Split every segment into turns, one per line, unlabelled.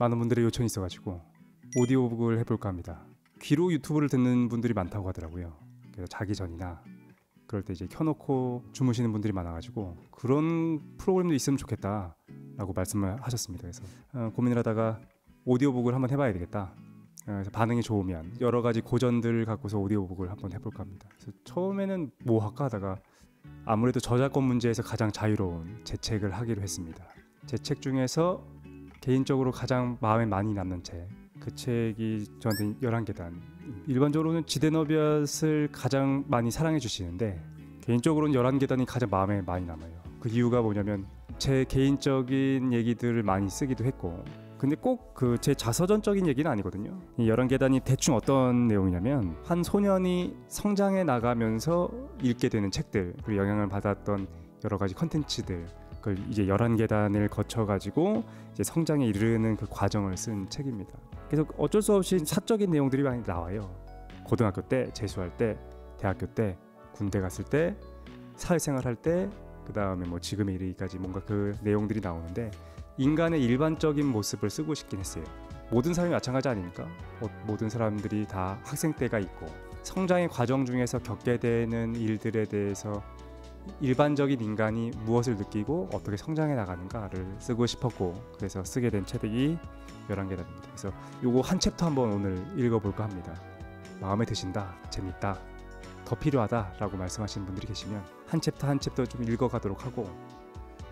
많은 분들의 요청이 있어가지고 오디오북을 해볼까 합니다. 귀로 유튜브를 듣는 분들이 많다고 하더라고요. 그래서 자기 전이나 그럴 때 이제 켜놓고 주무시는 분들이 많아가지고 그런 프로그램도 있으면 좋겠다라고 말씀을 하셨습니다. 그래서 고민을 하다가 오디오북을 한번 해봐야 되겠다. 그래서 반응이 좋으면 여러 가지 고전들을 갖고서 오디오북을 한번 해볼까 합니다. 그래서 처음에는 뭐 할까 하다가 아무래도 저작권 문제에서 가장 자유로운 제 책을 하기로 했습니다. 제 책 중에서 개인적으로 가장 마음에 많이 남는 책, 그 책이 저한테 11계단. 일반적으로는 지대너비앗을 가장 많이 사랑해 주시는데 개인적으로는 11계단이 가장 마음에 많이 남아요. 그 이유가 뭐냐면 제 개인적인 얘기들을 많이 쓰기도 했고, 근데 꼭 그 제 자서전적인 얘기는 아니거든요. 이 11계단이 대충 어떤 내용이냐면 한 소년이 성장해 나가면서 읽게 되는 책들, 그리고 영향을 받았던 여러 가지 컨텐츠들, 그걸 이제 11계단을 거쳐가지고 이제 성장에 이르는 그 과정을 쓴 책입니다. 그래서 어쩔 수 없이 사적인 내용들이 많이 나와요. 고등학교 때, 재수할 때, 대학교 때, 군대 갔을 때, 사회생활 할 때, 그 다음에 뭐 지금에 이르기까지 뭔가 그 내용들이 나오는데 인간의 일반적인 모습을 쓰고 싶긴 했어요. 모든 사람이 마찬가지 아닙니까? 모든 사람들이 다 학생 때가 있고 성장의 과정 중에서 겪게 되는 일들에 대해서 일반적인 인간이 무엇을 느끼고 어떻게 성장해 나가는가를 쓰고 싶었고, 그래서 쓰게 된 책이 11계단입니다. 그래서 요거 한 챕터 한번 오늘 읽어볼까 합니다. 마음에 드신다, 재밌다, 더 필요하다 라고 말씀하시는 분들이 계시면 한 챕터 한 챕터 좀 읽어가도록 하고,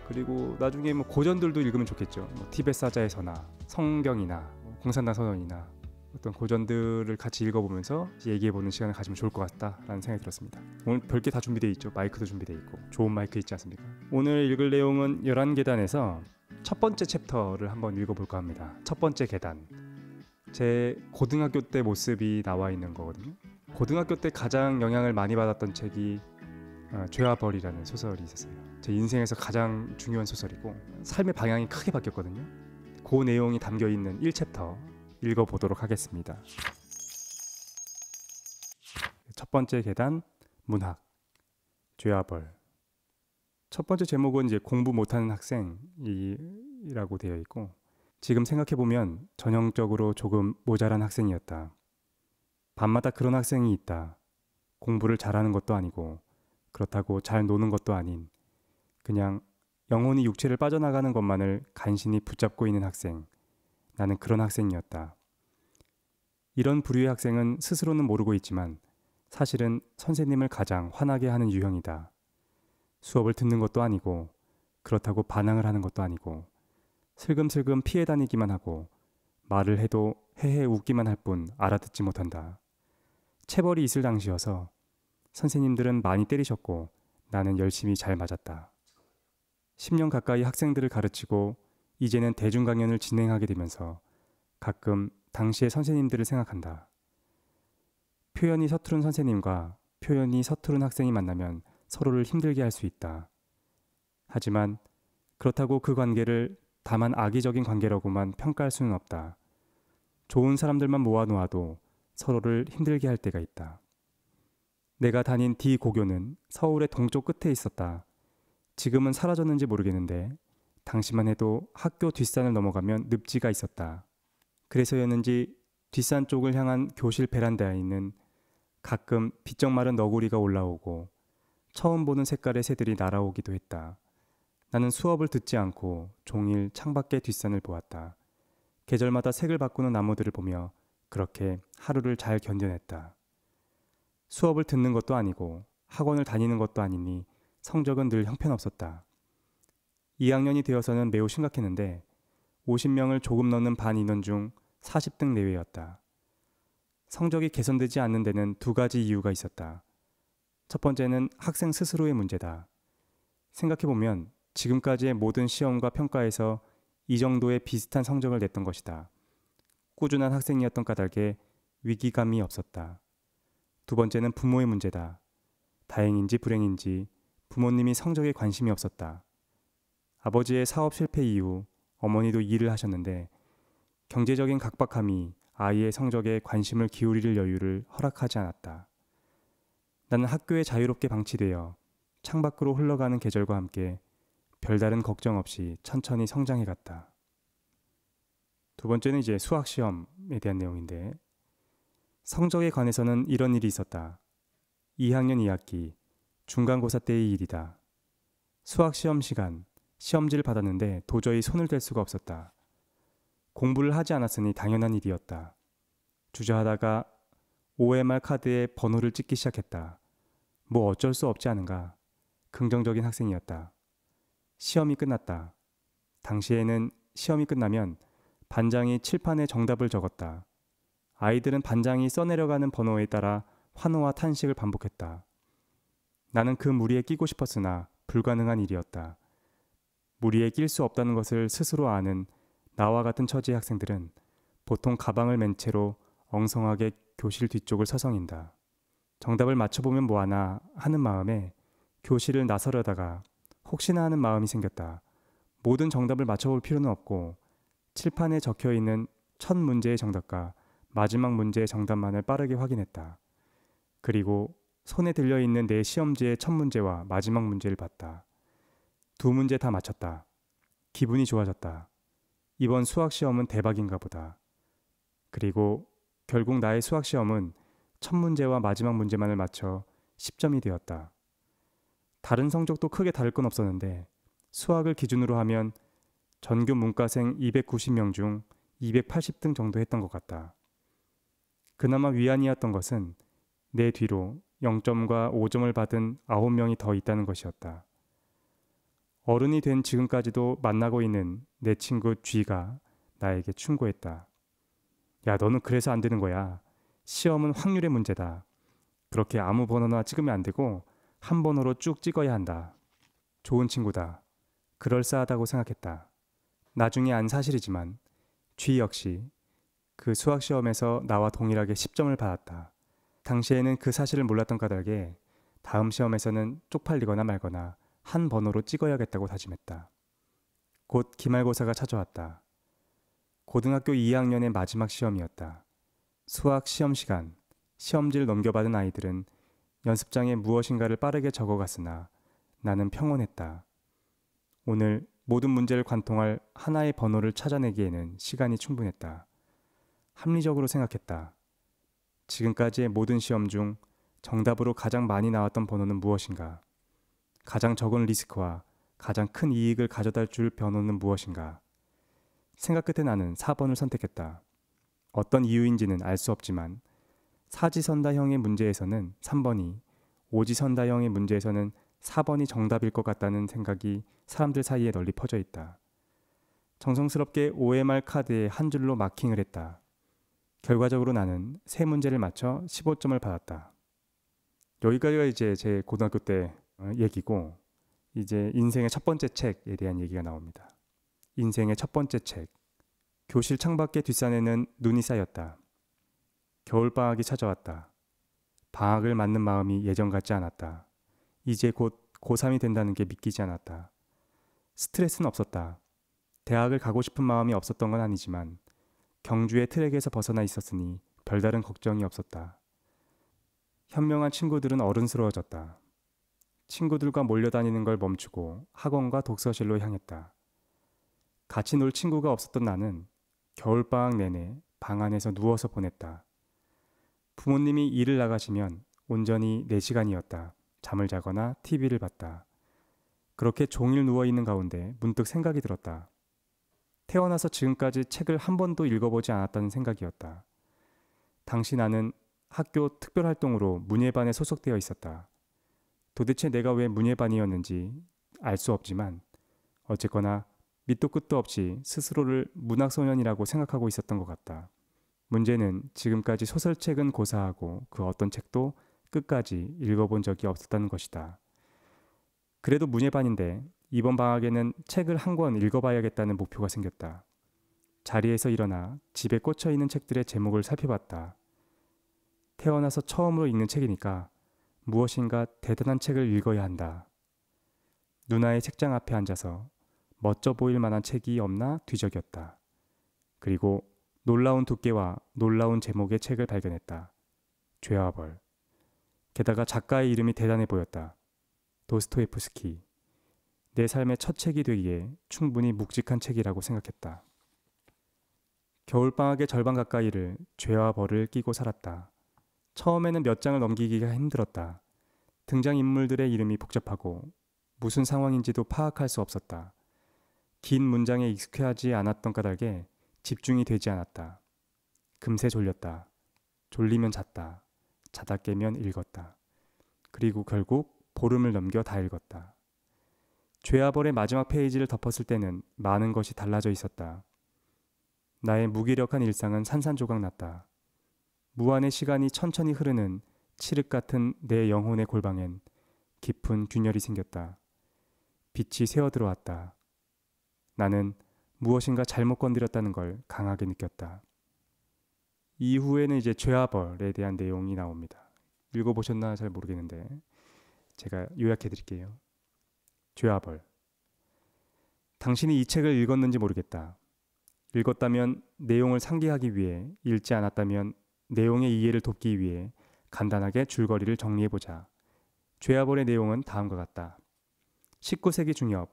그리고 나중에 뭐 고전들도 읽으면 좋겠죠. 뭐 티벳 사자의 서나 성경이나 공산당 선언이나 어떤 고전들을 같이 읽어보면서 얘기해보는 시간을 가지면 좋을 것 같다라는 생각이 들었습니다. 오늘 별게 다 준비되어 있죠. 마이크도 준비되어 있고 좋은 마이크 있지 않습니까? 오늘 읽을 내용은 11계단에서 첫 번째 챕터를 한번 읽어볼까 합니다. 첫 번째 계단. 제 고등학교 때 모습이 나와 있는 거거든요. 고등학교 때 가장 영향을 많이 받았던 책이 죄와 벌이라는 소설이 있었어요. 제 인생에서 가장 중요한 소설이고 삶의 방향이 크게 바뀌었거든요. 그 내용이 담겨있는 1챕터 읽어보도록 하겠습니다. 첫 번째 계단, 문학, 죄와 벌. 첫 번째 제목은 이제 공부 못하는 학생이라고 되어 있고, 지금 생각해보면 전형적으로 조금 모자란 학생이었다. 밤마다 그런 학생이 있다. 공부를 잘하는 것도 아니고 그렇다고 잘 노는 것도 아닌, 그냥 영혼이 육체를 빠져나가는 것만을 간신히 붙잡고 있는 학생. 나는 그런 학생이었다. 이런 부류의 학생은 스스로는 모르고 있지만 사실은 선생님을 가장 화나게 하는 유형이다. 수업을 듣는 것도 아니고 그렇다고 반항을 하는 것도 아니고 슬금슬금 피해 다니기만 하고 말을 해도 헤헤 웃기만 할 뿐 알아듣지 못한다. 체벌이 있을 당시여서 선생님들은 많이 때리셨고 나는 열심히 잘 맞았다. 10년 가까이 학생들을 가르치고 이제는 대중 강연을 진행하게 되면서 가끔 당시의 선생님들을 생각한다. 표현이 서투른 선생님과 표현이 서투른 학생이 만나면 서로를 힘들게 할 수 있다. 하지만 그렇다고 그 관계를 다만 악의적인 관계라고만 평가할 수는 없다. 좋은 사람들만 모아놓아도 서로를 힘들게 할 때가 있다. 내가 다닌 D고교는 서울의 동쪽 끝에 있었다. 지금은 사라졌는지 모르겠는데 당시만 해도 학교 뒷산을 넘어가면 늪지가 있었다. 그래서였는지 뒷산 쪽을 향한 교실 베란다에 있는 가끔 비쩍 마른 너구리가 올라오고 처음 보는 색깔의 새들이 날아오기도 했다. 나는 수업을 듣지 않고 종일 창밖의 뒷산을 보았다. 계절마다 색을 바꾸는 나무들을 보며 그렇게 하루를 잘 견뎌냈다. 수업을 듣는 것도 아니고 학원을 다니는 것도 아니니 성적은 늘 형편없었다. 2학년이 되어서는 매우 심각했는데 50명을 조금 넘는 반 인원 중 40등 내외였다. 성적이 개선되지 않는 데는 두 가지 이유가 있었다. 첫 번째는 학생 스스로의 문제다. 생각해보면 지금까지의 모든 시험과 평가에서 이 정도의 비슷한 성적을 냈던 것이다. 꾸준한 학생이었던 까닭에 위기감이 없었다. 두 번째는 부모의 문제다. 다행인지 불행인지 부모님이 성적에 관심이 없었다. 아버지의 사업 실패 이후 어머니도 일을 하셨는데 경제적인 각박함이 아이의 성적에 관심을 기울일 여유를 허락하지 않았다. 나는 학교에 자유롭게 방치되어 창밖으로 흘러가는 계절과 함께 별다른 걱정 없이 천천히 성장해갔다. 두 번째는 이제 수학 시험에 대한 내용인데, 성적에 관해서는 이런 일이 있었다. 2학년 2학기 중간고사 때의 일이다. 수학 시험 시간, 시험지를 받았는데 도저히 손을 댈 수가 없었다. 공부를 하지 않았으니 당연한 일이었다. 주저하다가 OMR 카드에 번호를 찍기 시작했다. 뭐 어쩔 수 없지 않은가. 긍정적인 학생이었다. 시험이 끝났다. 당시에는 시험이 끝나면 반장이 칠판에 정답을 적었다. 아이들은 반장이 써내려가는 번호에 따라 환호와 탄식을 반복했다. 나는 그 무리에 끼고 싶었으나 불가능한 일이었다. 무리에 낄 수 없다는 것을 스스로 아는 나와 같은 처지의 학생들은 보통 가방을 맨 채로 엉성하게 교실 뒤쪽을 서성인다. 정답을 맞춰보면 뭐하나 하는 마음에 교실을 나서려다가 혹시나 하는 마음이 생겼다. 모든 정답을 맞춰볼 필요는 없고 칠판에 적혀있는 첫 문제의 정답과 마지막 문제의 정답만을 빠르게 확인했다. 그리고 손에 들려있는 내 시험지의 첫 문제와 마지막 문제를 봤다. 두 문제 다 맞췄다. 기분이 좋아졌다. 이번 수학 시험은 대박인가 보다. 그리고 결국 나의 수학 시험은 첫 문제와 마지막 문제만을 맞춰 10점이 되었다. 다른 성적도 크게 다를 건 없었는데 수학을 기준으로 하면 전교 문과생 290명 중 280등 정도 했던 것 같다. 그나마 위안이었던 것은 내 뒤로 0점과 5점을 받은 9명이 더 있다는 것이었다. 어른이 된 지금까지도 만나고 있는 내 친구 G가 나에게 충고했다. 야, 너는 그래서 안 되는 거야. 시험은 확률의 문제다. 그렇게 아무 번호나 찍으면 안 되고 한 번호로 쭉 찍어야 한다. 좋은 친구다. 그럴싸하다고 생각했다. 나중에 안 사실이지만 G 역시 그 수학 시험에서 나와 동일하게 10점을 받았다. 당시에는 그 사실을 몰랐던 까닭에 다음 시험에서는 쪽팔리거나 말거나 한 번호로 찍어야겠다고 다짐했다. 곧 기말고사가 찾아왔다. 고등학교 2학년의 마지막 시험이었다. 수학 시험 시간, 시험지를 넘겨받은 아이들은 연습장에 무엇인가를 빠르게 적어갔으나 나는 평온했다. 오늘 모든 문제를 관통할 하나의 번호를 찾아내기에는 시간이 충분했다. 합리적으로 생각했다. 지금까지의 모든 시험 중 정답으로 가장 많이 나왔던 번호는 무엇인가? 가장 적은 리스크와 가장 큰 이익을 가져다 줄 번호는 무엇인가? 생각 끝에 나는 4번을 선택했다. 어떤 이유인지는 알 수 없지만 사지선다형의 문제에서는 3번이, 오지선다형의 문제에서는 4번이 정답일 것 같다는 생각이 사람들 사이에 널리 퍼져 있다. 정성스럽게 OMR 카드에 한 줄로 마킹을 했다. 결과적으로 나는 3문제를 맞춰 15점을 받았다. 여기까지가 이제 제 고등학교 때 얘기고, 이제 인생의 첫 번째 책에 대한 얘기가 나옵니다. 인생의 첫 번째 책. 교실 창밖의 뒷산에는 눈이 쌓였다. 겨울방학이 찾아왔다. 방학을 맞는 마음이 예전 같지 않았다. 이제 곧 고3이 된다는 게 믿기지 않았다. 스트레스는 없었다. 대학을 가고 싶은 마음이 없었던 건 아니지만 경주의 트랙에서 벗어나 있었으니 별다른 걱정이 없었다. 현명한 친구들은 어른스러워졌다. 친구들과 몰려다니는 걸 멈추고 학원과 독서실로 향했다. 같이 놀 친구가 없었던 나는 겨울방학 내내 방 안에서 누워서 보냈다. 부모님이 일을 나가시면 온전히 내 시간이었다. 잠을 자거나 TV를 봤다. 그렇게 종일 누워있는 가운데 문득 생각이 들었다. 태어나서 지금까지 책을 한 번도 읽어보지 않았다는 생각이었다. 당시 나는 학교 특별활동으로 문예반에 소속되어 있었다. 도대체 내가 왜 문예반이었는지 알 수 없지만 어쨌거나 밑도 끝도 없이 스스로를 문학소년이라고 생각하고 있었던 것 같다. 문제는 지금까지 소설책은 고사하고 그 어떤 책도 끝까지 읽어본 적이 없었다는 것이다. 그래도 문예반인데 이번 방학에는 책을 한 권 읽어봐야겠다는 목표가 생겼다. 자리에서 일어나 집에 꽂혀있는 책들의 제목을 살펴봤다. 태어나서 처음으로 읽는 책이니까 무엇인가 대단한 책을 읽어야 한다. 누나의 책장 앞에 앉아서 멋져 보일 만한 책이 없나 뒤적였다. 그리고 놀라운 두께와 놀라운 제목의 책을 발견했다. 죄와 벌. 게다가 작가의 이름이 대단해 보였다. 도스토예프스키. 내 삶의 첫 책이 되기에 충분히 묵직한 책이라고 생각했다. 겨울방학의 절반 가까이를 죄와 벌을 끼고 살았다. 처음에는 몇 장을 넘기기가 힘들었다. 등장인물들의 이름이 복잡하고 무슨 상황인지도 파악할 수 없었다. 긴 문장에 익숙하지 않았던 까닭에 집중이 되지 않았다. 금세 졸렸다. 졸리면 잤다. 자다 깨면 읽었다. 그리고 결국 보름을 넘겨 다 읽었다. 죄와 벌의 마지막 페이지를 덮었을 때는 많은 것이 달라져 있었다. 나의 무기력한 일상은 산산조각 났다. 무한의 시간이 천천히 흐르는 칠흑 같은 내 영혼의 골방엔 깊은 균열이 생겼다. 빛이 새어 들어왔다. 나는 무엇인가 잘못 건드렸다는 걸 강하게 느꼈다. 이후에는 이제 죄와 벌에 대한 내용이 나옵니다. 읽어보셨나 잘 모르겠는데 제가 요약해 드릴게요. 죄와 벌. 당신이 이 책을 읽었는지 모르겠다. 읽었다면 내용을 상기하기 위해, 읽지 않았다면 내용의 이해를 돕기 위해 간단하게 줄거리를 정리해보자. 죄와 벌의 내용은 다음과 같다. 19세기 중엽,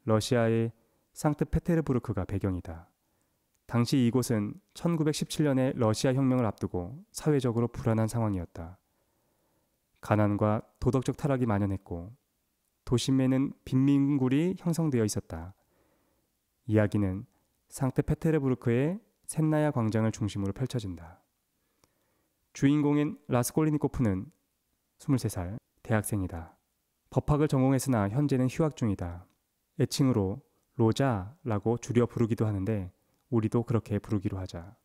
러시아의 상트페테르부르크가 배경이다. 당시 이곳은 1917년의 러시아 혁명을 앞두고 사회적으로 불안한 상황이었다. 가난과 도덕적 타락이 만연했고 도심에는 빈민굴이 형성되어 있었다. 이야기는 상트페테르부르크의 셋나야 광장을 중심으로 펼쳐진다. 주인공인 라스콜리니코프는 23살 대학생이다. 법학을 전공했으나 현재는 휴학 중이다. 애칭으로 로자라고 줄여 부르기도 하는데 우리도 그렇게 부르기로 하자.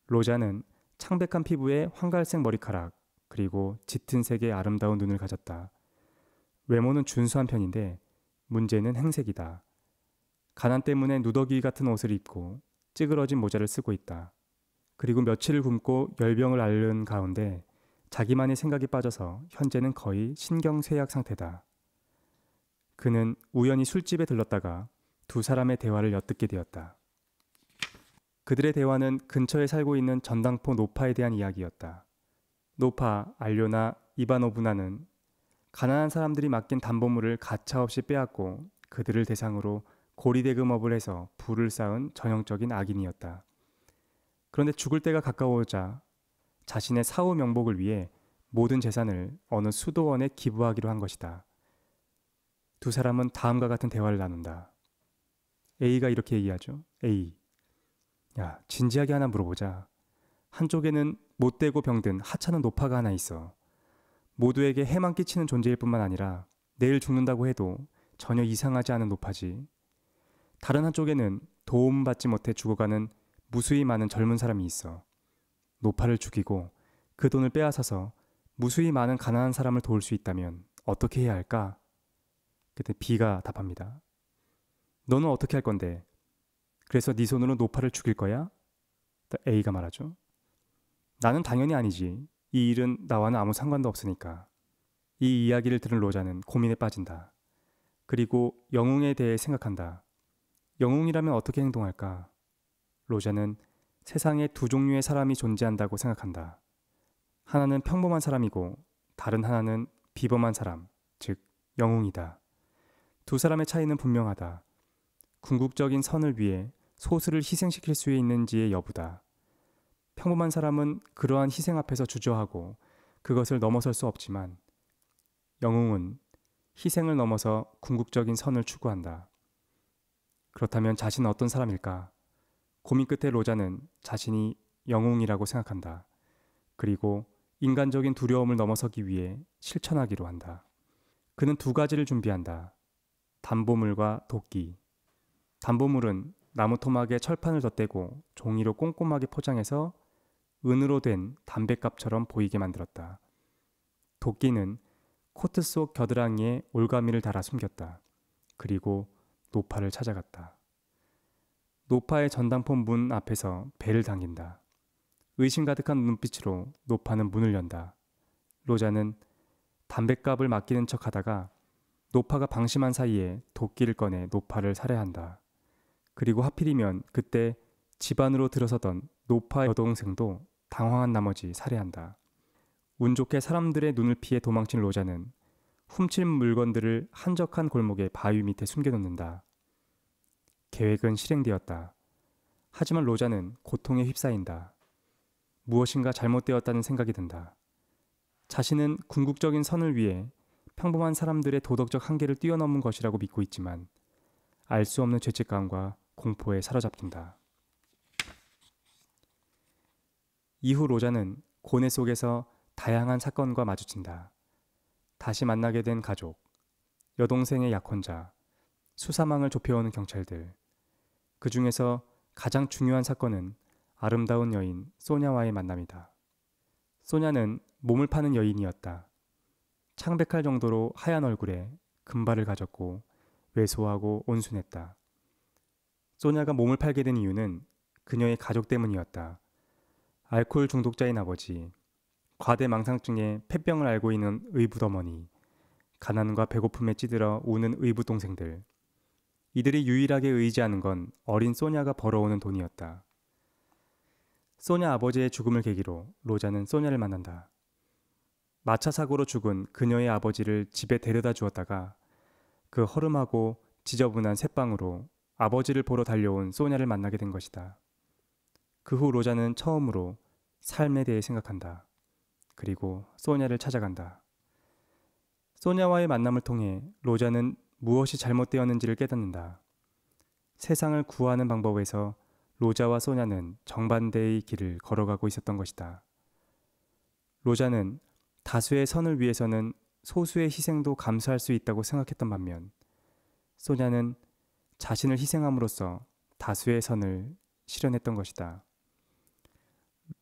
로자는 창백한 피부에 황갈색 머리카락 그리고 짙은 색의 아름다운 눈을 가졌다. 외모는 준수한 편인데 문제는 행색이다. 가난 때문에 누더기 같은 옷을 입고 찌그러진 모자를 쓰고 있다. 그리고 며칠을 굶고 열병을 앓는 가운데 자기만의 생각이 빠져서 현재는 거의 신경쇠약 상태다. 그는 우연히 술집에 들렀다가 두 사람의 대화를 엿듣게 되었다. 그들의 대화는 근처에 살고 있는 전당포 노파에 대한 이야기였다. 노파 알료나 이바노브나는 가난한 사람들이 맡긴 담보물을 가차없이 빼앗고 그들을 대상으로 고리대금업을 해서 부를 쌓은 전형적인 악인이었다. 그런데 죽을 때가 가까워오자 자신의 사후 명복을 위해 모든 재산을 어느 수도원에 기부하기로 한 것이다. 두 사람은 다음과 같은 대화를 나눈다. A가 이렇게 얘기하죠. A. 야, 진지하게 하나 물어보자. 한쪽에는 못되고 병든 하찮은 노파가 하나 있어. 모두에게 해만 끼치는 존재일 뿐만 아니라 내일 죽는다고 해도 전혀 이상하지 않은 노파지. 다른 한쪽에는 도움받지 못해 죽어가는 무수히 많은 젊은 사람이 있어. 노파를 죽이고 그 돈을 빼앗아서 무수히 많은 가난한 사람을 도울 수 있다면 어떻게 해야 할까? 그때 B가 답합니다. 너는 어떻게 할 건데? 그래서 네 손으로 노파를 죽일 거야? A가 말하죠. 나는 당연히 아니지. 이 일은 나와는 아무 상관도 없으니까. 이 이야기를 들은 로자는 고민에 빠진다. 그리고 영웅에 대해 생각한다. 영웅이라면 어떻게 행동할까? 로자는 세상에 두 종류의 사람이 존재한다고 생각한다. 하나는 평범한 사람이고 다른 하나는 비범한 사람, 즉 영웅이다. 두 사람의 차이는 분명하다. 궁극적인 선을 위해 소수를 희생시킬 수 있는지의 여부다. 평범한 사람은 그러한 희생 앞에서 주저하고 그것을 넘어설 수 없지만 영웅은 희생을 넘어서 궁극적인 선을 추구한다. 그렇다면 자신은 어떤 사람일까? 고민 끝에 로자는 자신이 영웅이라고 생각한다. 그리고 인간적인 두려움을 넘어서기 위해 실천하기로 한다. 그는 두 가지를 준비한다. 담보물과 도끼. 담보물은 나무 토막에 철판을 덧대고 종이로 꼼꼼하게 포장해서 은으로 된 담뱃갑처럼 보이게 만들었다. 도끼는 코트 속 겨드랑이에 올가미를 달아 숨겼다. 그리고 노파를 찾아갔다. 노파의 전당포 문 앞에서 배를 당긴다. 의심 가득한 눈빛으로 노파는 문을 연다. 로자는 담뱃갑을 맡기는 척하다가 노파가 방심한 사이에 도끼를 꺼내 노파를 살해한다. 그리고 하필이면 그때 집 안으로 들어서던 노파 여동생도 당황한 나머지 살해한다. 운 좋게 사람들의 눈을 피해 도망친 로자는 훔친 물건들을 한적한 골목의 바위 밑에 숨겨놓는다. 계획은 실행되었다. 하지만 로자는 고통에 휩싸인다. 무엇인가 잘못되었다는 생각이 든다. 자신은 궁극적인 선을 위해 평범한 사람들의 도덕적 한계를 뛰어넘은 것이라고 믿고 있지만 알 수 없는 죄책감과 공포에 사로잡힌다. 이후 로자는 고뇌 속에서 다양한 사건과 마주친다. 다시 만나게 된 가족, 여동생의 약혼자, 수사망을 좁혀오는 경찰들. 그 중에서 가장 중요한 사건은 아름다운 여인 소냐와의 만남이다. 소냐는 몸을 파는 여인이었다. 창백할 정도로 하얀 얼굴에 금발을 가졌고 왜소하고 온순했다. 소냐가 몸을 팔게 된 이유는 그녀의 가족 때문이었다. 알코올 중독자인 아버지, 과대망상증에 폐병을 앓고 있는 의붓어머니, 가난과 배고픔에 찌들어 우는 의붓동생들. 이들이 유일하게 의지하는 건 어린 소냐가 벌어오는 돈이었다. 소냐 아버지의 죽음을 계기로 로자는 소냐를 만난다. 마차 사고로 죽은 그녀의 아버지를 집에 데려다 주었다가 그 허름하고 지저분한 쇳방으로 아버지를 보러 달려온 소냐를 만나게 된 것이다. 그 후 로자는 처음으로 삶에 대해 생각한다. 그리고 소냐를 찾아간다. 소냐와의 만남을 통해 로자는 무엇이 잘못되었는지를 깨닫는다. 세상을 구하는 방법에서 로자와 소냐는 정반대의 길을 걸어가고 있었던 것이다. 로자는 다수의 선을 위해서는 소수의 희생도 감수할 수 있다고 생각했던 반면 소냐는 자신을 희생함으로써 다수의 선을 실현했던 것이다.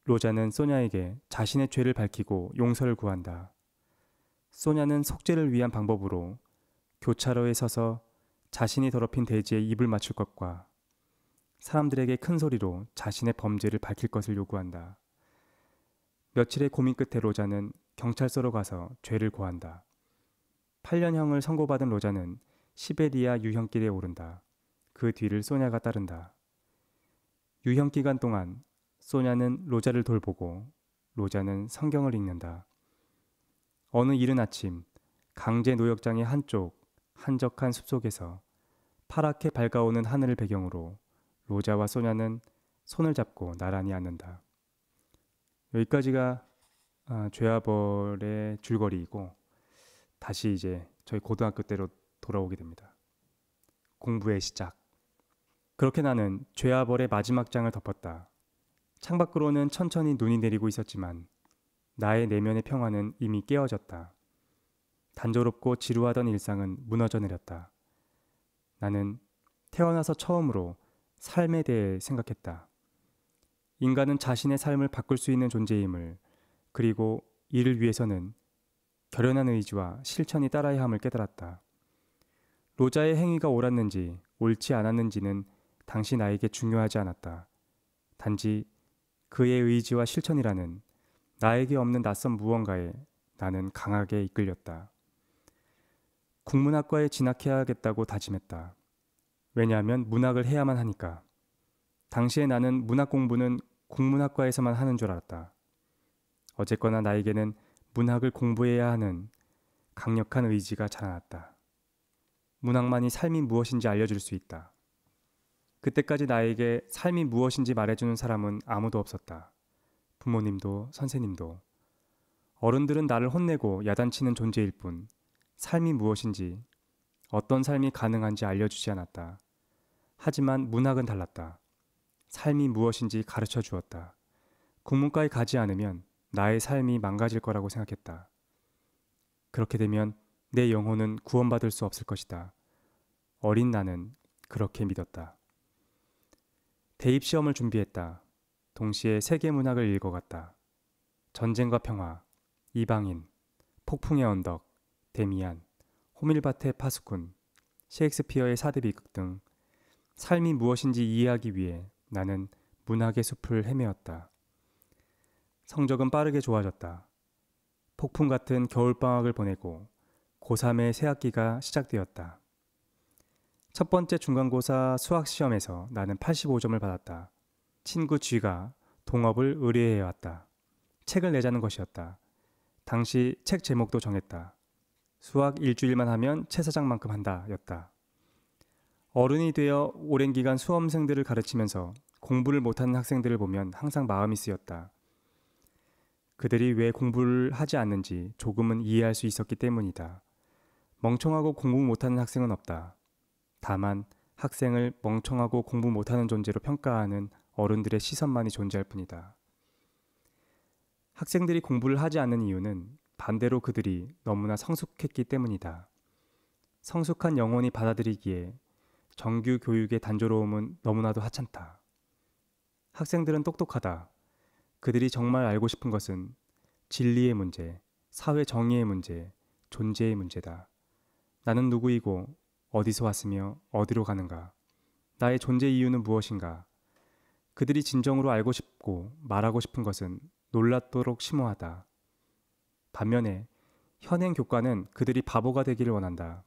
로자는 소냐에게 자신의 죄를 밝히고 용서를 구한다. 소냐는 속죄를 위한 방법으로 교차로에 서서 자신이 더럽힌 대지에 입을 맞출 것과 사람들에게 큰 소리로 자신의 범죄를 밝힐 것을 요구한다. 며칠의 고민 끝에 로자는 경찰서로 가서 죄를 고한다. 8년형을 선고받은 로자는 시베리아 유형길에 오른다. 그 뒤를 소냐가 따른다. 유형 기간 동안 소냐는 로자를 돌보고 로자는 성경을 읽는다. 어느 이른 아침 강제 노역장의 한쪽 한적한 숲속에서 파랗게 밝아오는 하늘을 배경으로 로자와 소냐는 손을 잡고 나란히 앉는다. 여기까지가 죄와벌의 줄거리이고 다시 이제 저희 고등학교 때로 돌아오게 됩니다. 공부의 시작. 그렇게 나는 죄와벌의 마지막 장을 덮었다. 창밖으로는 천천히 눈이 내리고 있었지만 나의 내면의 평화는 이미 깨어졌다. 단조롭고 지루하던 일상은 무너져 내렸다. 나는 태어나서 처음으로 삶에 대해 생각했다. 인간은 자신의 삶을 바꿀 수 있는 존재임을, 그리고 이를 위해서는 결연한 의지와 실천이 따라야 함을 깨달았다. 로자의 행위가 옳았는지 옳지 않았는지는 당시 나에게 중요하지 않았다. 단지 그의 의지와 실천이라는 나에게 없는 낯선 무언가에 나는 강하게 이끌렸다. 국문학과에 진학해야겠다고 다짐했다. 왜냐하면 문학을 해야만 하니까. 당시에 나는 문학 공부는 국문학과에서만 하는 줄 알았다. 어쨌거나 나에게는 문학을 공부해야 하는 강력한 의지가 자라났다. 문학만이 삶이 무엇인지 알려줄 수 있다. 그때까지 나에게 삶이 무엇인지 말해주는 사람은 아무도 없었다. 부모님도 선생님도. 어른들은 나를 혼내고 야단치는 존재일 뿐 삶이 무엇인지, 어떤 삶이 가능한지 알려주지 않았다. 하지만 문학은 달랐다. 삶이 무엇인지 가르쳐 주었다. 국문과에 가지 않으면 나의 삶이 망가질 거라고 생각했다. 그렇게 되면 내 영혼은 구원받을 수 없을 것이다. 어린 나는 그렇게 믿었다. 대입시험을 준비했다. 동시에 세계문학을 읽어갔다. 전쟁과 평화, 이방인, 폭풍의 언덕, 데미안, 호밀바테 파수꾼, 셰익스피어의 사대비극 등 삶이 무엇인지 이해하기 위해 나는 문학의 숲을 헤매었다. 성적은 빠르게 좋아졌다. 폭풍 같은 겨울방학을 보내고 고3의 새학기가 시작되었다. 첫 번째 중간고사 수학시험에서 나는 85점을 받았다. 친구 G가 동업을 의뢰해왔다. 책을 내자는 것이었다. 당시 책 제목도 정했다. 수학 일주일만 하면 최 사장만큼 한다 였다. 어른이 되어 오랜 기간 수험생들을 가르치면서 공부를 못하는 학생들을 보면 항상 마음이 쓰였다. 그들이 왜 공부를 하지 않는지 조금은 이해할 수 있었기 때문이다. 멍청하고 공부 못하는 학생은 없다. 다만 학생을 멍청하고 공부 못하는 존재로 평가하는 어른들의 시선만이 존재할 뿐이다. 학생들이 공부를 하지 않는 이유는 반대로 그들이 너무나 성숙했기 때문이다. 성숙한 영혼이 받아들이기에 정규 교육의 단조로움은 너무나도 하찮다. 학생들은 똑똑하다. 그들이 정말 알고 싶은 것은 진리의 문제, 사회 정의의 문제, 존재의 문제다. 나는 누구이고 어디서 왔으며 어디로 가는가? 나의 존재 이유는 무엇인가? 그들이 진정으로 알고 싶고 말하고 싶은 것은 놀랍도록 심오하다. 반면에 현행 교과는 그들이 바보가 되기를 원한다.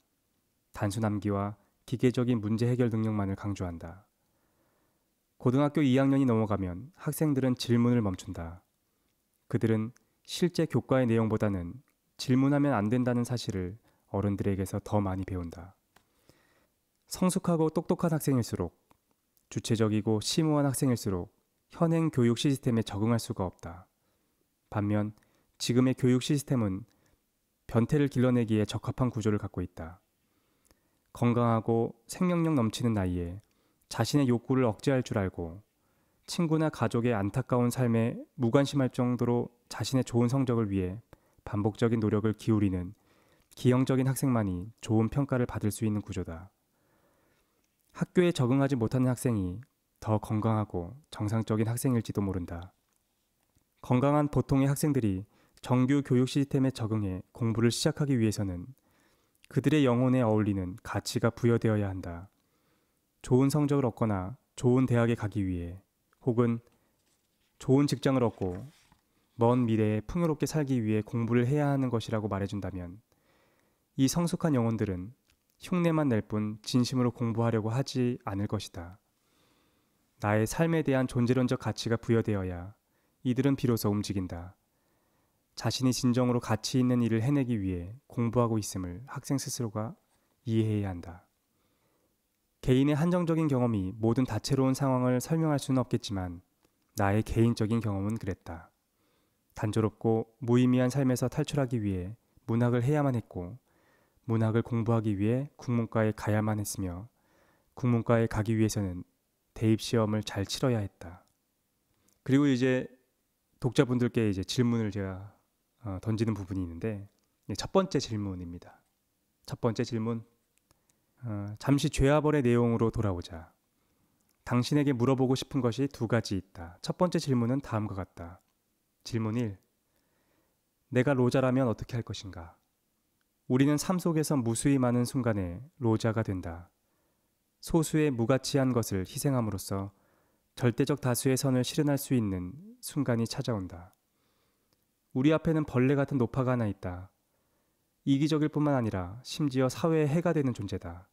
단순 암기와 기계적인 문제 해결 능력만을 강조한다. 고등학교 2학년이 넘어가면 학생들은 질문을 멈춘다. 그들은 실제 교과의 내용보다는 질문하면 안 된다는 사실을 어른들에게서 더 많이 배운다. 성숙하고 똑똑한 학생일수록, 주체적이고 심오한 학생일수록 현행 교육 시스템에 적응할 수가 없다. 반면 지금의 교육 시스템은 변태를 길러내기에 적합한 구조를 갖고 있다. 건강하고 생명력 넘치는 나이에 자신의 욕구를 억제할 줄 알고 친구나 가족의 안타까운 삶에 무관심할 정도로 자신의 좋은 성적을 위해 반복적인 노력을 기울이는 기형적인 학생만이 좋은 평가를 받을 수 있는 구조다. 학교에 적응하지 못하는 학생이 더 건강하고 정상적인 학생일지도 모른다. 건강한 보통의 학생들이 정규 교육 시스템에 적응해 공부를 시작하기 위해서는 그들의 영혼에 어울리는 가치가 부여되어야 한다. 좋은 성적을 얻거나 좋은 대학에 가기 위해 혹은 좋은 직장을 얻고 먼 미래에 풍요롭게 살기 위해 공부를 해야 하는 것이라고 말해준다면 이 성숙한 영혼들은 흉내만 낼 뿐 진심으로 공부하려고 하지 않을 것이다. 나의 삶에 대한 존재론적 가치가 부여되어야 이들은 비로소 움직인다. 자신이 진정으로 가치 있는 일을 해내기 위해 공부하고 있음을 학생 스스로가 이해해야 한다. 개인의 한정적인 경험이 모든 다채로운 상황을 설명할 수는 없겠지만 나의 개인적인 경험은 그랬다. 단조롭고 무의미한 삶에서 탈출하기 위해 문학을 해야만 했고 문학을 공부하기 위해 국문과에 가야만 했으며 국문과에 가기 위해서는 대입시험을 잘 치러야 했다. 그리고 이제 독자분들께 이제 질문을 제가 던지는 부분이 있는데 첫 번째 질문입니다. 첫 번째 질문. 잠시 죄와벌의 내용으로 돌아오자. 당신에게 물어보고 싶은 것이 두 가지 있다. 첫 번째 질문은 다음과 같다. 질문 1. 내가 로자라면 어떻게 할 것인가? 우리는 삶 속에서 무수히 많은 순간에 로자가 된다. 소수의 무가치한 것을 희생함으로써 절대적 다수의 선을 실현할 수 있는 순간이 찾아온다. 우리 앞에는 벌레 같은 노파가 하나 있다. 이기적일 뿐만 아니라 심지어 사회에 해가 되는 존재다.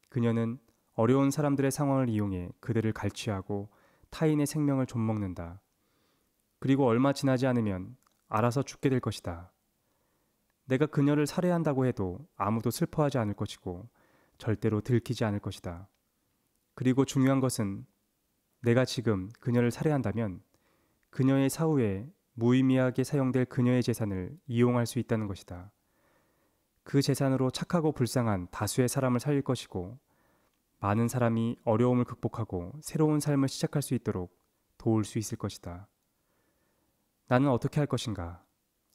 그녀는 어려운 사람들의 상황을 이용해 그들을 갈취하고 타인의 생명을 좀먹는다. 그리고 얼마 지나지 않으면 알아서 죽게 될 것이다. 내가 그녀를 살해한다고 해도 아무도 슬퍼하지 않을 것이고 절대로 들키지 않을 것이다. 그리고 중요한 것은 내가 지금 그녀를 살해한다면 그녀의 사후에 무의미하게 사용될 그녀의 재산을 이용할 수 있다는 것이다. 그 재산으로 착하고 불쌍한 다수의 사람을 살릴 것이고 많은 사람이 어려움을 극복하고 새로운 삶을 시작할 수 있도록 도울 수 있을 것이다. 나는 어떻게 할 것인가?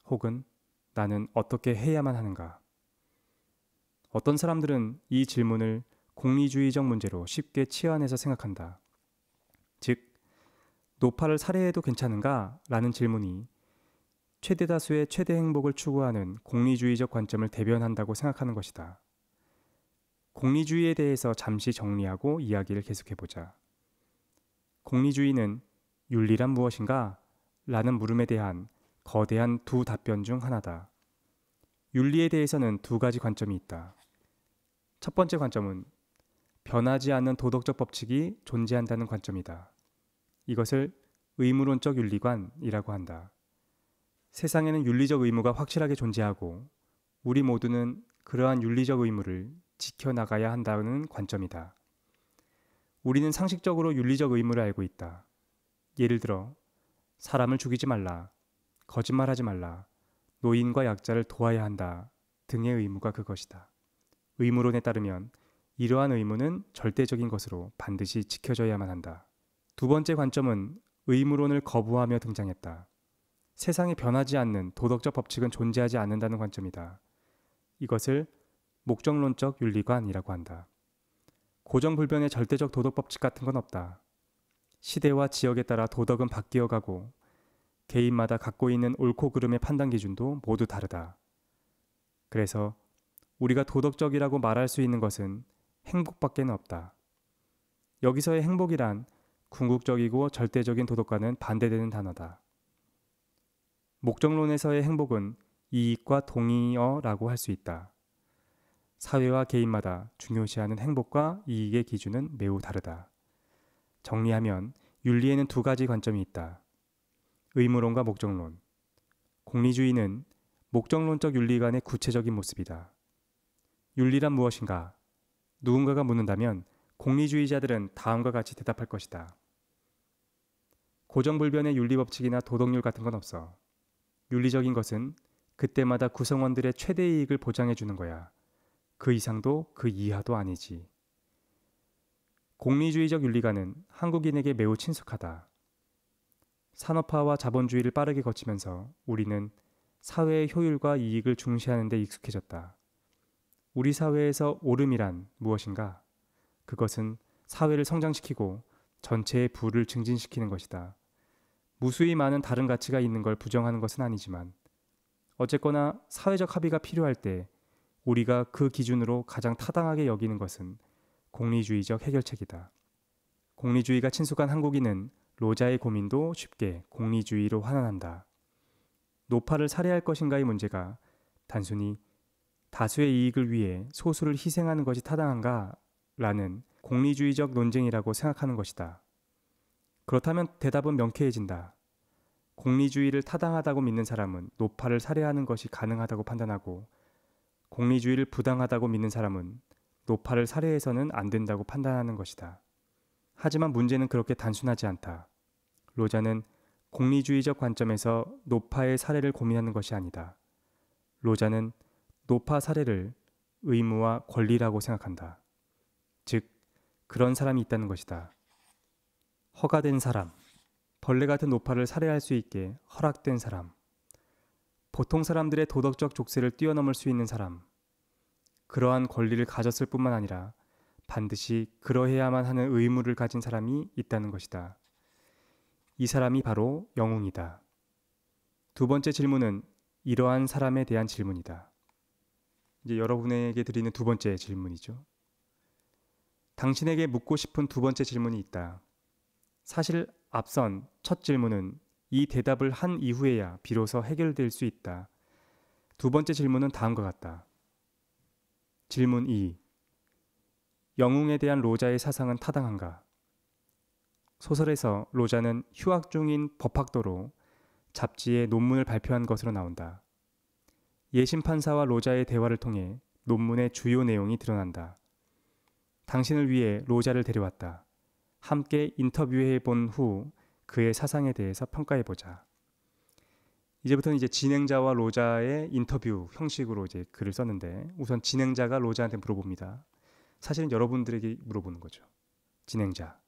혹은 나는 어떻게 해야만 하는가? 어떤 사람들은 이 질문을 공리주의적 문제로 쉽게 치환해서 생각한다. 즉, 노파를 살해해도 괜찮은가? 라는 질문이 최대 다수의 최대 행복을 추구하는 공리주의적 관점을 대변한다고 생각하는 것이다. 공리주의에 대해서 잠시 정리하고 이야기를 계속해보자. 공리주의는 윤리란 무엇인가? 라는 물음에 대한 거대한 두 답변 중 하나다. 윤리에 대해서는 두 가지 관점이 있다. 첫 번째 관점은 변하지 않는 도덕적 법칙이 존재한다는 관점이다. 이것을 의무론적 윤리관이라고 한다. 세상에는 윤리적 의무가 확실하게 존재하고 우리 모두는 그러한 윤리적 의무를 지켜나가야 한다는 관점이다. 우리는 상식적으로 윤리적 의무를 알고 있다. 예를 들어 사람을 죽이지 말라, 거짓말하지 말라, 노인과 약자를 도와야 한다 등의 의무가 그것이다. 의무론에 따르면 이러한 의무는 절대적인 것으로 반드시 지켜져야만 한다. 두 번째 관점은 의무론을 거부하며 등장했다. 세상에 변하지 않는 도덕적 법칙은 존재하지 않는다는 관점이다. 이것을 목적론적 윤리관이라고 한다. 고정불변의 절대적 도덕 법칙 같은 건 없다. 시대와 지역에 따라 도덕은 바뀌어가고 개인마다 갖고 있는 옳고 그름의 판단 기준도 모두 다르다. 그래서 우리가 도덕적이라고 말할 수 있는 것은 행복밖에는 없다. 여기서의 행복이란 궁극적이고 절대적인 도덕과는 반대되는 단어다. 목적론에서의 행복은 이익과 동의어라고 할 수 있다. 사회와 개인마다 중요시하는 행복과 이익의 기준은 매우 다르다. 정리하면 윤리에는 두 가지 관점이 있다. 의무론과 목적론. 공리주의는 목적론적 윤리관의 구체적인 모습이다. 윤리란 무엇인가? 누군가가 묻는다면 공리주의자들은 다음과 같이 대답할 것이다. 고정불변의 윤리법칙이나 도덕률 같은 건 없어. 윤리적인 것은 그때마다 구성원들의 최대 이익을 보장해 주는 거야. 그 이상도 그 이하도 아니지. 공리주의적 윤리관은 한국인에게 매우 친숙하다. 산업화와 자본주의를 빠르게 거치면서 우리는 사회의 효율과 이익을 중시하는 데 익숙해졌다. 우리 사회에서 옳음이란 무엇인가? 그것은 사회를 성장시키고 전체의 부를 증진시키는 것이다. 무수히 많은 다른 가치가 있는 걸 부정하는 것은 아니지만 어쨌거나 사회적 합의가 필요할 때 우리가 그 기준으로 가장 타당하게 여기는 것은 공리주의적 해결책이다. 공리주의가 친숙한 한국인은 로자의 고민도 쉽게 공리주의로 환원한다. 노파를 살해할 것인가의 문제가 단순히 다수의 이익을 위해 소수를 희생하는 것이 타당한가? 라는 공리주의적 논쟁이라고 생각하는 것이다. 그렇다면 대답은 명쾌해진다. 공리주의를 타당하다고 믿는 사람은 노파를 살해하는 것이 가능하다고 판단하고 공리주의를 부당하다고 믿는 사람은 노파를 살해해서는 안 된다고 판단하는 것이다. 하지만 문제는 그렇게 단순하지 않다. 로자는 공리주의적 관점에서 노파의 살해를 고민하는 것이 아니다. 로자는 노파 살해를 의무와 권리라고 생각한다. 즉, 그런 사람이 있다는 것이다. 허가된 사람, 벌레 같은 노파를 살해할 수 있게 허락된 사람, 보통 사람들의 도덕적 족쇄를 뛰어넘을 수 있는 사람, 그러한 권리를 가졌을 뿐만 아니라 반드시 그러해야만 하는 의무를 가진 사람이 있다는 것이다. 이 사람이 바로 영웅이다. 두 번째 질문은 이러한 사람에 대한 질문이다. 이제 여러분에게 드리는 두 번째 질문이죠. 당신에게 묻고 싶은 두 번째 질문이 있다. 사실 앞선 첫 질문은 이 대답을 한 이후에야 비로소 해결될 수 있다. 두 번째 질문은 다음과 같다. 질문 2. 영웅에 대한 로자의 사상은 타당한가? 소설에서 로자는 휴학 중인 법학도로 잡지에 논문을 발표한 것으로 나온다. 예심판사와 로자의 대화를 통해 논문의 주요 내용이 드러난다. 당신을 위해 로자를 데려왔다. 함께 인터뷰해 본 후 그의 사상에 대해서 평가해보자. 이제부터는 이제 진행자와 로자의 인터뷰 형식으로 이제 글을 썼는데 우선 진행자가 로자한테 물어봅니다. 사실은 여러분들에게 물어보는 거죠. 진행자.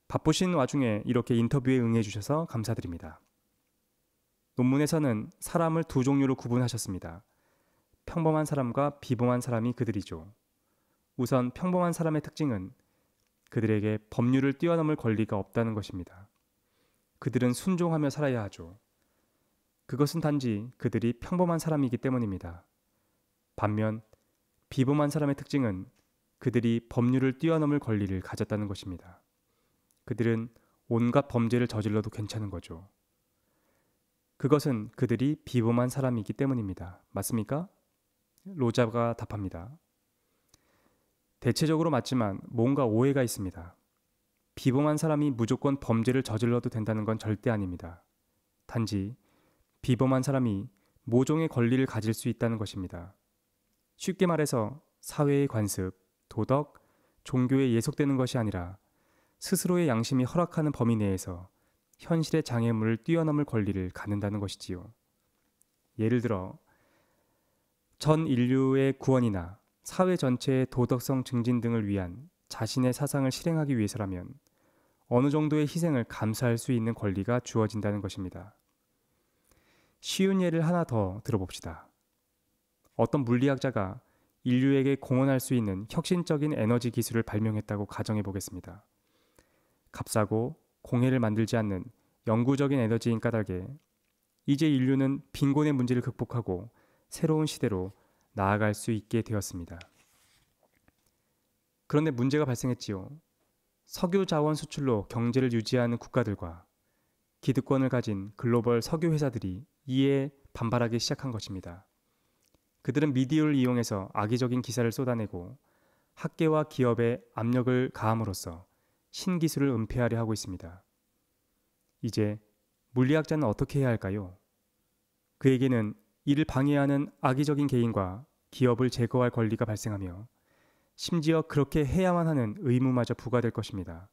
바쁘신 와중에 이렇게 인터뷰에 응해주셔서 감사드립니다. 논문에서는 사람을 두 종류로 구분하셨습니다. 평범한 사람과 비범한 사람이 그들이죠. 우선 평범한 사람의 특징은 그들에게 법률을 뛰어넘을 권리가 없다는 것입니다. 그들은 순종하며 살아야 하죠. 그것은 단지 그들이 평범한 사람이기 때문입니다. 반면 비범한 사람의 특징은 그들이 법률을 뛰어넘을 권리를 가졌다는 것입니다. 그들은 온갖 범죄를 저질러도 괜찮은 거죠. 그것은 그들이 비범한 사람이기 때문입니다. 맞습니까? 로자가 답합니다. 대체적으로 맞지만 뭔가 오해가 있습니다. 비범한 사람이 무조건 범죄를 저질러도 된다는 건 절대 아닙니다. 단지 비범한 사람이 모종의 권리를 가질 수 있다는 것입니다. 쉽게 말해서 사회의 관습, 도덕, 종교에 예속되는 것이 아니라 스스로의 양심이 허락하는 범위 내에서 현실의 장애물을 뛰어넘을 권리를 갖는다는 것이지요. 예를 들어 전 인류의 구원이나 사회 전체의 도덕성 증진 등을 위한 자신의 사상을 실행하기 위해서라면 어느 정도의 희생을 감수할 수 있는 권리가 주어진다는 것입니다. 쉬운 예를 하나 더 들어봅시다. 어떤 물리학자가 인류에게 공헌할 수 있는 혁신적인 에너지 기술을 발명했다고 가정해 보겠습니다. 값싸고 공해를 만들지 않는 영구적인 에너지인 까닭에 이제 인류는 빈곤의 문제를 극복하고 새로운 시대로 나아갈 수 있게 되었습니다. 그런데 문제가 발생했지요. 석유 자원 수출로 경제를 유지하는 국가들과 기득권을 가진 글로벌 석유 회사들이 이에 반발하기 시작한 것입니다. 그들은 미디어를 이용해서 악의적인 기사를 쏟아내고 학계와 기업에 압력을 가함으로써 신기술을 은폐하려 하고 있습니다. 이제 물리학자는 어떻게 해야 할까요? 그에게는 이를 방해하는 악의적인 개인과 기업을 제거할 권리가 발생하며 심지어 그렇게 해야만 하는 의무마저 부과될 것입니다.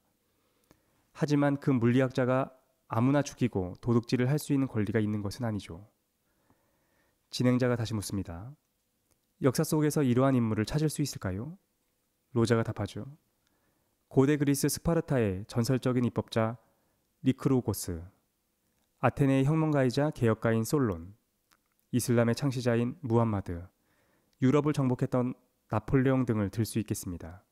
하지만 그 물리학자가 아무나 죽이고 도둑질을 할 수 있는 권리가 있는 것은 아니죠. 진행자가 다시 묻습니다. 역사 속에서 이러한 인물을 찾을 수 있을까요? 로자가 답하죠. 고대 그리스 스파르타의 전설적인 입법자 리크로고스, 아테네의 혁명가이자 개혁가인 솔론, 이슬람의 창시자인 무함마드, 유럽을 정복했던 나폴레옹 등을 들 수 있겠습니다.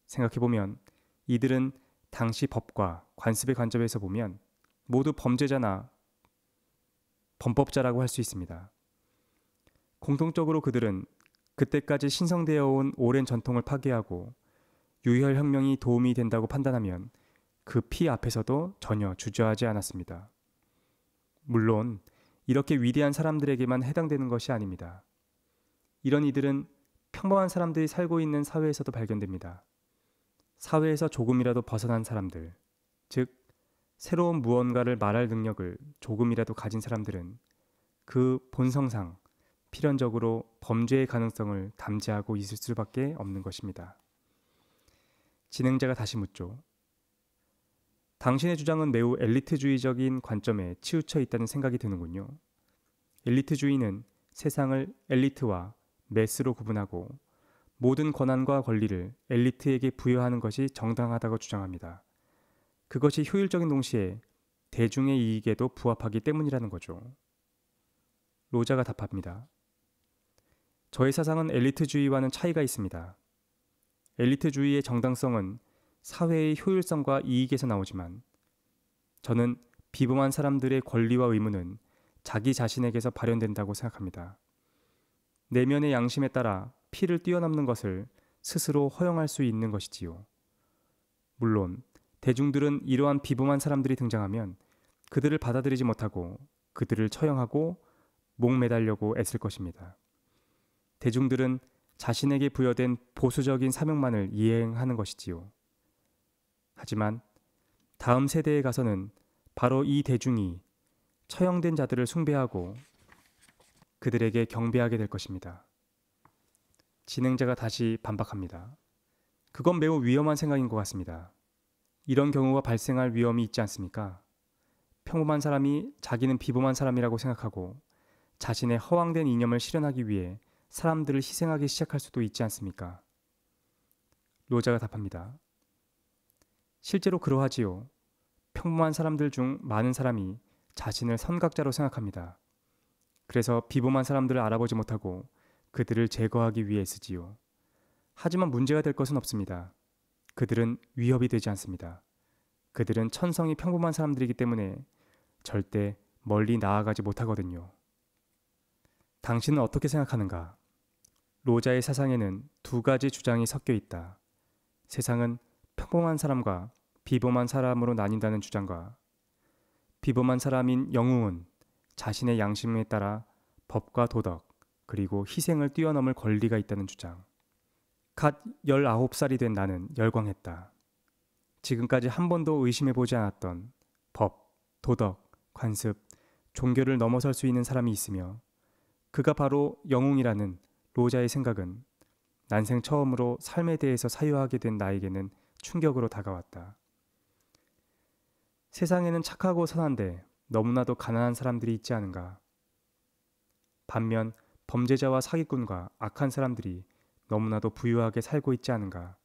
생각해보면 이들은 당시 법과 관습의 관점에서 보면 모두 범죄자나 범법자라고 할 수 있습니다. 공통적으로 그들은 그때까지 신성되어 온 오랜 전통을 파괴하고 유혈 혁명이 도움이 된다고 판단하면 그 피 앞에서도 전혀 주저하지 않았습니다. 물론 이렇게 위대한 사람들에게만 해당되는 것이 아닙니다. 이런 이들은 평범한 사람들이 살고 있는 사회에서도 발견됩니다. 사회에서 조금이라도 벗어난 사람들, 즉 새로운 무언가를 말할 능력을 조금이라도 가진 사람들은 그 본성상 필연적으로 범죄의 가능성을 담재하고 있을 수밖에 없는 것입니다. 진행자가 다시 묻죠. 당신의 주장은 매우 엘리트주의적인 관점에 치우쳐 있다는 생각이 드는군요. 엘리트주의는 세상을 엘리트와 매스로 구분하고 모든 권한과 권리를 엘리트에게 부여하는 것이 정당하다고 주장합니다. 그것이 효율적인 동시에 대중의 이익에도 부합하기 때문이라는 거죠. 로자가 답합니다. 저의 사상은 엘리트주의와는 차이가 있습니다. 엘리트주의의 정당성은 사회의 효율성과 이익에서 나오지만 저는 비범한 사람들의 권리와 의무는 자기 자신에게서 발현된다고 생각합니다. 내면의 양심에 따라 피를 뛰어넘는 것을 스스로 허용할 수 있는 것이지요. 물론 대중들은 이러한 비범한 사람들이 등장하면 그들을 받아들이지 못하고 그들을 처형하고 목매달려고 애쓸 것입니다. 대중들은 자신에게 부여된 보수적인 사명만을 이행하는 것이지요. 하지만 다음 세대에 가서는 바로 이 대중이 처형된 자들을 숭배하고 그들에게 경배하게 될 것입니다. 진행자가 다시 반박합니다. 그건 매우 위험한 생각인 것 같습니다. 이런 경우가 발생할 위험이 있지 않습니까? 평범한 사람이 자기는 비범한 사람이라고 생각하고 자신의 허황된 이념을 실현하기 위해 사람들을 희생하기 시작할 수도 있지 않습니까? 로자가 답합니다. 실제로 그러하지요. 평범한 사람들 중 많은 사람이 자신을 선각자로 생각합니다. 그래서 비범한 사람들을 알아보지 못하고 그들을 제거하기 위해 쓰지요. 하지만 문제가 될 것은 없습니다. 그들은 위협이 되지 않습니다. 그들은 천성이 평범한 사람들이기 때문에 절대 멀리 나아가지 못하거든요. 당신은 어떻게 생각하는가? 로자의 사상에는 두 가지 주장이 섞여 있다. 세상은 평범한 사람과 비범한 사람으로 나뉜다는 주장과 비범한 사람인 영웅은 자신의 양심에 따라 법과 도덕 그리고 희생을 뛰어넘을 권리가 있다는 주장. 갓 19살이 된 나는 열광했다. 지금까지 한 번도 의심해보지 않았던 법, 도덕, 관습, 종교를 넘어설 수 있는 사람이 있으며 그가 바로 영웅이라는 로자의 생각은 난생 처음으로 삶에 대해서 사유하게 된 나에게는 충격으로 다가왔다. 세상에는 착하고 선한데 너무나도 가난한 사람들이 있지 않은가. 반면 범죄자와 사기꾼과 악한 사람들이 너무나도 부유하게 살고 있지 않은가.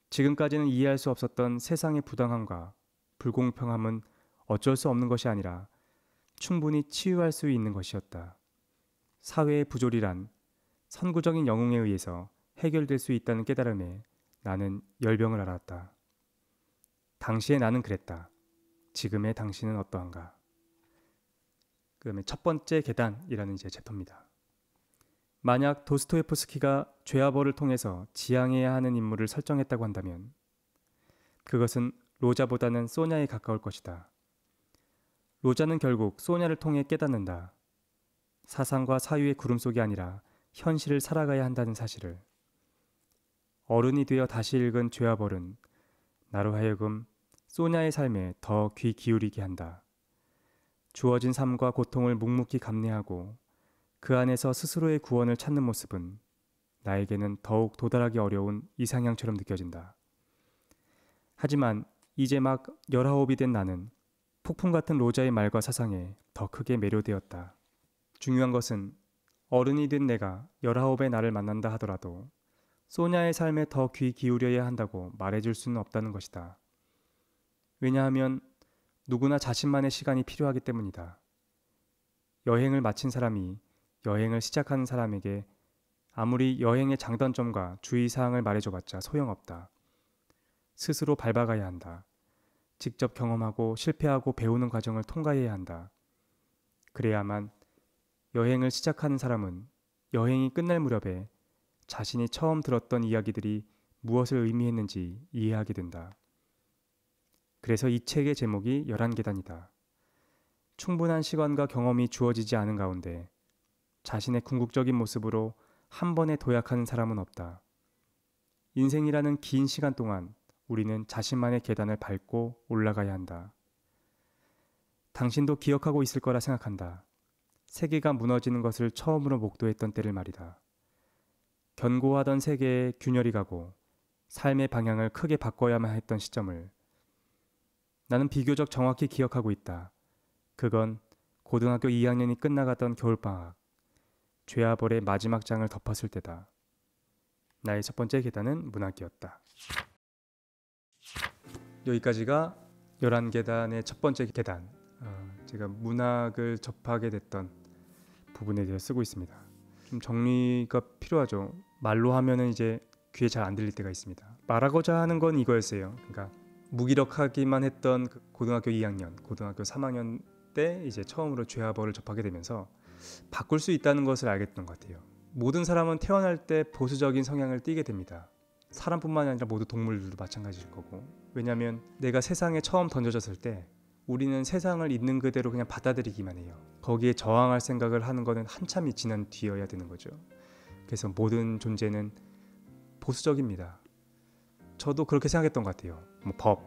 지금까지는 이해할 수 없었던 세상의 부당함과 불공평함은 어쩔 수 없는 것이 아니라 충분히 치유할 수 있는 것이었다. 사회의 부조리란 선구적인 영웅에 의해서 해결될 수 있다는 깨달음에 나는 열병을 앓았다. 당시의 나는 그랬다. 지금의 당신은 어떠한가? 그다음에 첫 번째 계단이라는 이제 챕터입니다. 만약 도스토옙스키가 죄와 벌을 통해서 지향해야 하는 인물을 설정했다고 한다면 그것은 로자보다는 소냐에 가까울 것이다. 로자는 결국 소냐를 통해 깨닫는다. 사상과 사유의 구름 속이 아니라 현실을 살아가야 한다는 사실을. 어른이 되어 다시 읽은 죄와 벌은 나로 하여금 소냐의 삶에 더 귀 기울이게 한다. 주어진 삶과 고통을 묵묵히 감내하고 그 안에서 스스로의 구원을 찾는 모습은 나에게는 더욱 도달하기 어려운 이상향처럼 느껴진다. 하지만 이제 막 19이 된 나는 폭풍 같은 로자의 말과 사상에 더 크게 매료되었다. 중요한 것은 어른이 된 내가 19의 나를 만난다 하더라도 소냐의 삶에 더 귀 기울여야 한다고 말해줄 수는 없다는 것이다. 왜냐하면 누구나 자신만의 시간이 필요하기 때문이다. 여행을 마친 사람이 여행을 시작하는 사람에게 아무리 여행의 장단점과 주의사항을 말해줘봤자 소용없다. 스스로 밟아가야 한다. 직접 경험하고 실패하고 배우는 과정을 통과해야 한다. 그래야만 여행을 시작하는 사람은 여행이 끝날 무렵에 자신이 처음 들었던 이야기들이 무엇을 의미했는지 이해하게 된다. 그래서 이 책의 제목이 11계단이다. 충분한 시간과 경험이 주어지지 않은 가운데 자신의 궁극적인 모습으로 한 번에 도약하는 사람은 없다. 인생이라는 긴 시간 동안 우리는 자신만의 계단을 밟고 올라가야 한다. 당신도 기억하고 있을 거라 생각한다. 세계가 무너지는 것을 처음으로 목도했던 때를 말이다. 견고하던 세계에 균열이 가고 삶의 방향을 크게 바꿔야만 했던 시점을 나는 비교적 정확히 기억하고 있다. 그건 고등학교 2학년이 끝나가던 겨울방학, 죄와 벌의 마지막 장을 덮었을 때다. 나의 첫 번째 계단은 문학이었다. 여기까지가 11계단의 첫 번째 계단. 제가 문학을 접하게 됐던 부분에 대해 쓰고 있습니다. 좀 정리가 필요하죠. 말로 하면은 이제 귀에 잘 안 들릴 때가 있습니다. 말하고자 하는 건 이거였어요. 그러니까 무기력하기만 했던 고등학교 2학년, 고등학교 3학년 때 이제 처음으로 죄와 벌을 접하게 되면서 바꿀 수 있다는 것을 알게 됐던 것 같아요. 모든 사람은 태어날 때 보수적인 성향을 띠게 됩니다. 사람뿐만 아니라 모두 동물들도 마찬가지일 거고. 왜냐하면 내가 세상에 처음 던져졌을 때 우리는 세상을 있는 그대로 그냥 받아들이기만 해요. 거기에 저항할 생각을 하는 거는 한참이 지난 뒤여야 되는 거죠. 그래서 모든 존재는 보수적입니다. 저도 그렇게 생각했던 것 같아요. 법,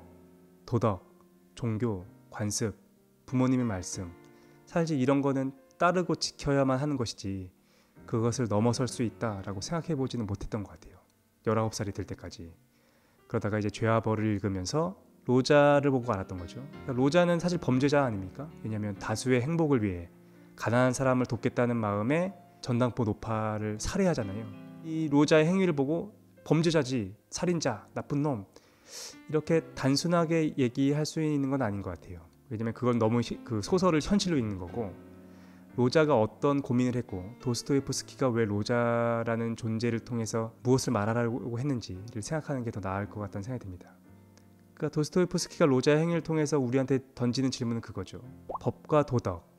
도덕, 종교, 관습, 부모님의 말씀, 사실 이런 거는 따르고 지켜야만 하는 것이지 그것을 넘어설 수 있다라고 생각해보지는 못했던 것 같아요. 19살이 될 때까지. 그러다가 이제 죄와 벌을 읽으면서 로자를 보고 알았던 거죠. 그러니까 로자는 사실 범죄자 아닙니까? 왜냐하면 다수의 행복을 위해 가난한 사람을 돕겠다는 마음에 전당포 노파를 살해하잖아요. 이 로자의 행위를 보고 범죄자지, 살인자, 나쁜 놈 이렇게 단순하게 얘기할 수 있는 건 아닌 것 같아요. 왜냐하면 그건 너무 그 소설을 현실로 읽는 거고 로자가 어떤 고민을 했고 도스토옙스키가 왜 로자라는 존재를 통해서 무엇을 말하려고 했는지를 생각하는 게 더 나을 것 같다는 생각이 듭니다. 그러니까 도스토옙스키가 로자의 행위를 통해서 우리한테 던지는 질문은 그거죠. 법과 도덕,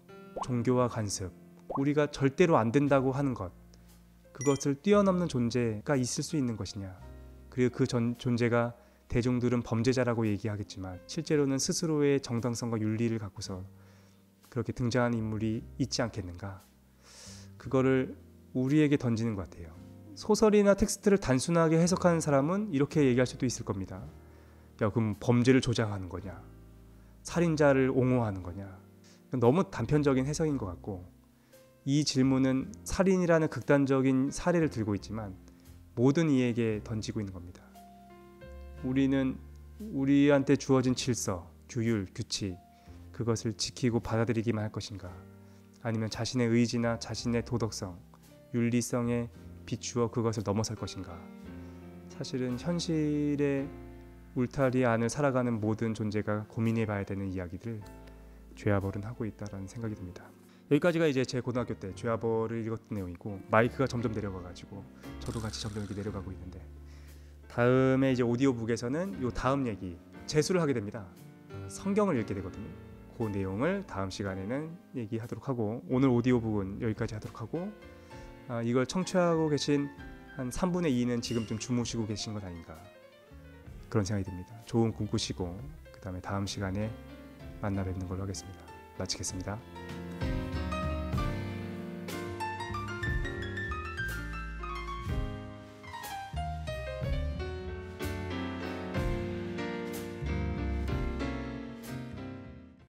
종교와 관습, 우리가 절대로 안 된다고 하는 것, 그것을 뛰어넘는 존재가 있을 수 있는 것이냐. 그리고 그 존재가 대중들은 범죄자라고 얘기하겠지만 실제로는 스스로의 정당성과 윤리를 갖고서 그렇게 등장하는 인물이 있지 않겠는가. 그거를 우리에게 던지는 것 같아요. 소설이나 텍스트를 단순하게 해석하는 사람은 이렇게 얘기할 수도 있을 겁니다. 야, 그럼 범죄를 조장하는 거냐, 살인자를 옹호하는 거냐. 너무 단편적인 해석인 것 같고, 이 질문은 살인이라는 극단적인 사례를 들고 있지만 모든 이에게 던지고 있는 겁니다. 우리는 우리한테 주어진 질서, 규율, 규칙 그것을 지키고 받아들이기만 할 것인가, 아니면 자신의 의지나 자신의 도덕성, 윤리성에 비추어 그것을 넘어설 것인가. 사실은 현실의 울타리 안을 살아가는 모든 존재가 고민해봐야 되는 이야기들 죄와벌은 하고 있다라는 생각이 듭니다. 여기까지가 이제 제 고등학교 때 죄와벌을 읽었던 내용이고, 마이크가 점점 내려가가지고 저도 같이 점점 이렇게 내려가고 있는데, 다음에 이제 오디오북에서는 요 다음 얘기 재수를 하게 됩니다. 성경을 읽게 되거든요. 그 내용을 다음 시간에는 얘기하도록 하고, 오늘 오디오북은 여기까지 하도록 하고, 이걸 청취하고 계신 한 3분의 2는 지금쯤 주무시고 계신 것 아닌가, 그런 생각이 듭니다. 좋은 꿈 꾸시고 그 다음에 다음 시간에 만나 뵙는 걸로 하겠습니다. 마치겠습니다.